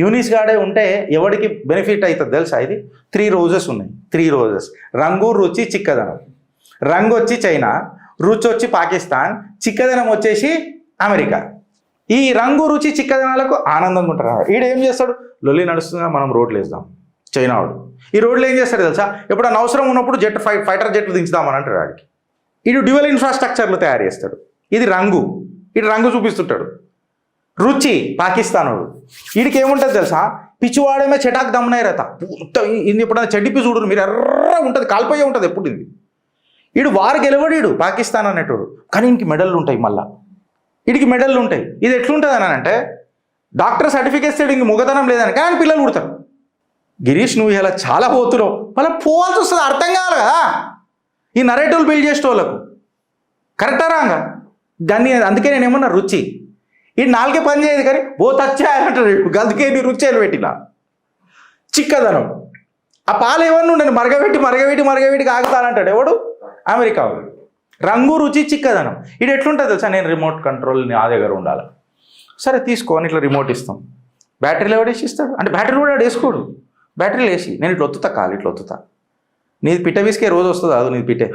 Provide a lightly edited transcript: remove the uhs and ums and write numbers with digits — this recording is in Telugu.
యూనిస్ గాడే ఉంటే ఎవరికి బెనిఫిట్ అవుతుంది తెలుసా? ఇది 3 రోజెస్ ఉన్నాయి. 3 రోజెస్. రంగు, రుచి, చిక్కదనం. రంగు వచ్చి చైనా, రుచి వచ్చి పాకిస్తాన్, చిక్కదనం వచ్చేసి అమెరికా. ఈ రంగు, రుచి, చిక్కదనాలకు ఆనందంగా ఉంటారు. ఈడేం చేస్తాడు? లొల్లి నడుస్తుందిగా, మనం రోడ్లు వేద్దాం. చైనా వాడు ఈ రోడ్లు ఏం చేస్తాడు తెలుసా? ఎప్పుడైనా అవసరం ఉన్నప్పుడు ఫైటర్ జెట్లు దించుదామని అంటాడు వాడికి. ఇటు డ్యూయల్ ఇన్ఫ్రాస్ట్రక్చర్లు తయారు చేస్తాడు. ఇది రంగు, ఇటు రంగు చూపిస్తుంటాడు. రుచి పాకిస్తాన్ వాడు. వీడికి ఏముంటుంది తెలుసా? పిచ్చివాడేమే చెటాక్ దమ్మునాయిరత ఇది ఎప్పుడైనా చెడ్డిపి చూడరు మీరు, ఎర్ర ఉంటుంది, కాల్పోయే ఉంటుంది ఎప్పుడు. ఇది వీడు వారు గెలవడీడు పాకిస్తాన్ అనేటోడు, కానీ ఇంక మెడళ్ళు ఉంటాయి. మళ్ళా వీడికి మెడళ్ళు ఉంటాయి. ఇది ఎట్లుంటుంది అని అంటే డాక్టర్ సర్టిఫికేట్స్ ఇంక మొగతనం లేదని, కానీ పిల్లలు పుడతారు. గిరీష్ నువ్వు ఇలా చాలా పోతున్నావు, మళ్ళీ పోవాల్సి వస్తుంది. అర్థం కావాలి కదా ఈ నరేటివ్లు బిల్డ్ చేసే వాళ్ళకు. కరెక్టా రాంగా? దాన్ని అందుకే నేను ఏమన్నా రుచి ఈ నాలుగే పని చేయదు, కానీ తచ్చా అంటాడు. అందుకే నీ రుచి అని పెట్టినా. చిక్కదనం ఆ పాలు ఏమన్నా ఉండని మరగబెట్టి ఆగుతానంటాడు ఎవడు? అమెరికా వాడు. రంగు, రుచి, చిక్కదనం. ఇది ఎట్లుంటుంది తెలుసా? నేను రిమోట్ కంట్రోల్ నా దగ్గర ఉండాలి. సరే తీసుకో అని ఇట్లా రిమోట్ ఇస్తాం. బ్యాటరీలు ఎవడేసి ఇస్తాడు అంటే బ్యాటరీలు కూడా వేసుకోడు. బ్యాటరీలు వేసి నేను ఇట్లా ఒత్తుతా, కాలు ఇట్లా ఒత్తుతా. నీది పిట్ట విసికే రోజు వస్తుంది, అది నీది పిట్టే.